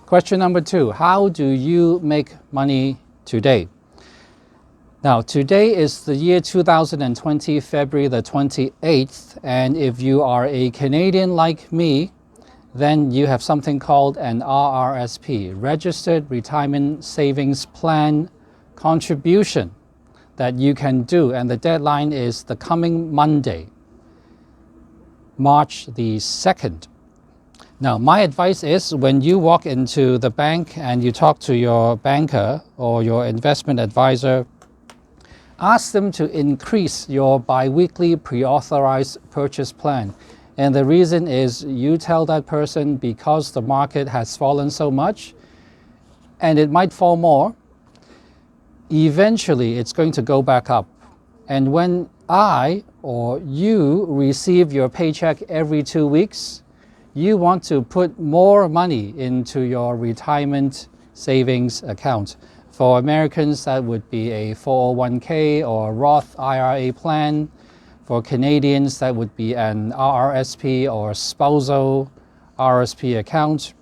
Question number 2, how do you make money today? Now, today is the year 2020, February the 28th, and if you are a Canadian like me, then you have something called an RRSP, Registered Retirement Savings Plan contribution that you can do, and the deadline is the coming Monday, March the 2nd. Now, my advice is when you walk into the bank and you talk to your banker or your investment advisor, ask them to increase your biweekly pre-authorized purchase plan. And the reason is you tell that person because the market has fallen so much and it might fall more, eventually it's going to go back up. And when I or you receive your paycheck every 2 weeks, you want to put more money into your retirement savings account. For Americans, that would be a 401k or Roth IRA plan. For Canadians, that would be an RRSP or spousal RSP account.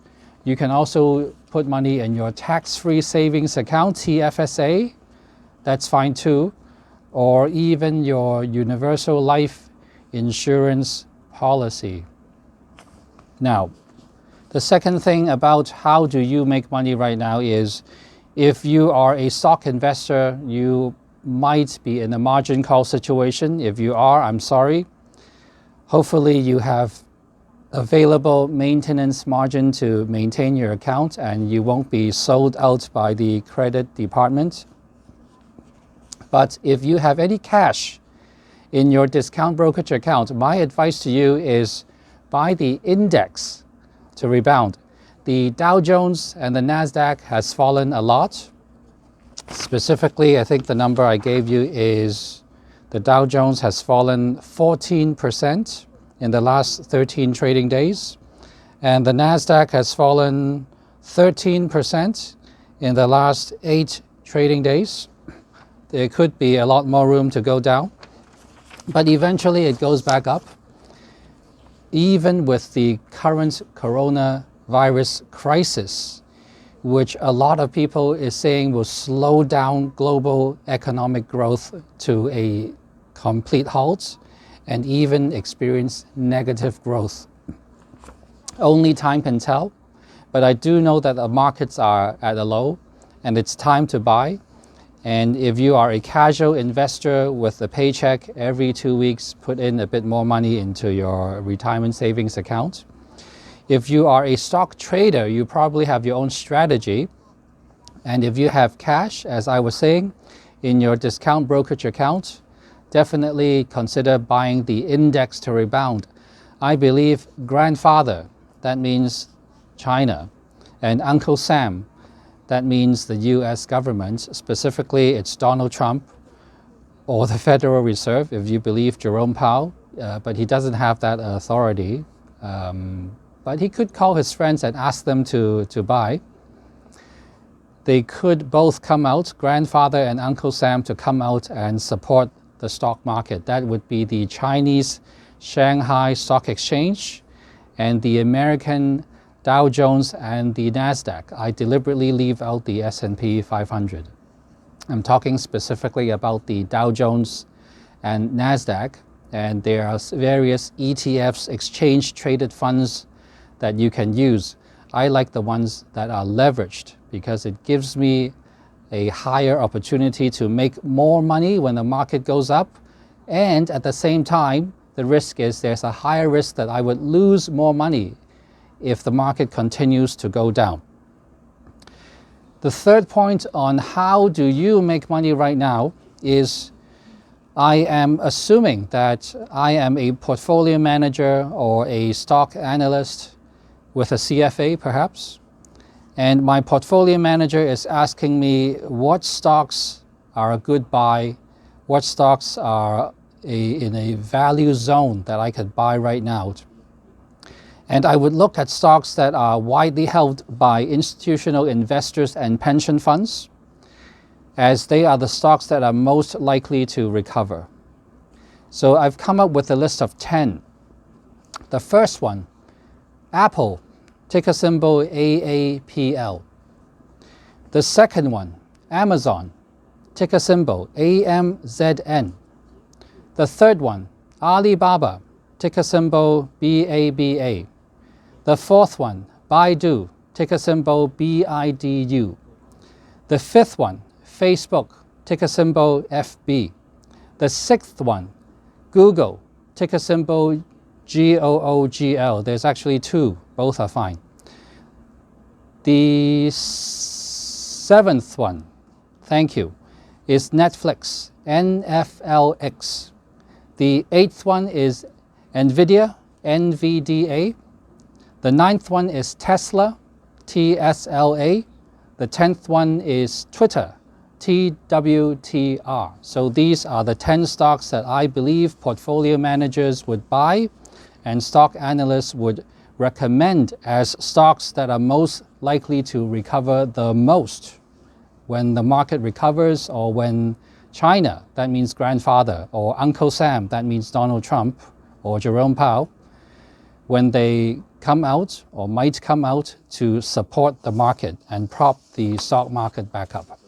You can also put money in your tax-free savings account, TFSA. That's fine too. Or even your universal life insurance policy. Now, the second thing about how do you make money right now is if you are a stock investor, you might be in a margin call situation. If you are, I'm sorry. Hopefully you have available maintenance margin to maintain your account and you won't be sold out by the credit department. But if you have any cash in your discount brokerage account, my advice to you is buy the index to rebound. The Dow Jones and the NASDAQ has fallen a lot. Specifically, I think the number I gave you is the Dow Jones has fallen 14% in the last 13 trading days, and the NASDAQ has fallen 13% in the last 8 trading days. There could be a lot more room to go down, but eventually it goes back up. Even with the current coronavirus crisis, which a lot of people is saying will slow down global economic growth to a complete halt and even experience negative growth. Only time can tell, but I do know that the markets are at a low and it's time to buy. And if you are a casual investor with a paycheck every 2 weeks, put in a bit more money into your retirement savings account. If you are a stock trader, you probably have your own strategy. And if you have cash, as I was saying, in your discount brokerage account, definitely consider buying the index to rebound. I believe grandfather, that means China, and Uncle Sam, that means the US government. Specifically, it's Donald Trump or the Federal Reserve, if you believe Jerome Powell, but he doesn't have that authority. But he could call his friends and ask them to buy. They could both come out, grandfather and Uncle Sam, to come out and support the stock market. That would be the Chinese Shanghai Stock Exchange and the American Dow Jones and the NASDAQ. I deliberately leave out the S&P 500. I'm talking specifically about the Dow Jones and NASDAQ, and there are various ETFs, exchange-traded funds, that you can use. I like the ones that are leveraged because it gives me a higher opportunity to make more money when the market goes up, and at the same time, the risk is there's a higher risk that I would lose more money if the market continues to go down. The third point on how do you make money right now is I am assuming that I am a portfolio manager or a stock analyst with a CFA perhaps, and my portfolio manager is asking me what stocks are a good buy, what stocks are in a value zone that I could buy right now. And I would look at stocks that are widely held by institutional investors and pension funds, as they are the stocks that are most likely to recover. So I've come up with a list of 10. The first one, Apple. ticker symbol AAPL. The second one, Amazon, ticker symbol AMZN. The third one, Alibaba, ticker symbol BABA. The fourth one, Baidu, ticker symbol BIDU. The fifth one, Facebook, ticker symbol FB. The sixth one, Google, ticker symbol GOOGL. There's actually two, both are fine. The seventh one, thank you, is Netflix, NFLX. The eighth one is NVIDIA, NVDA. The ninth one is Tesla, TSLA. The 10th one is Twitter, TWTR. So these are the 10 stocks that I believe portfolio managers would buy and stock analysts would recommend as stocks that are most likely to recover the most when the market recovers, or when China, that means grandfather, or Uncle Sam, that means Donald Trump or Jerome Powell, when they come out or might come out to support the market and prop the stock market back up.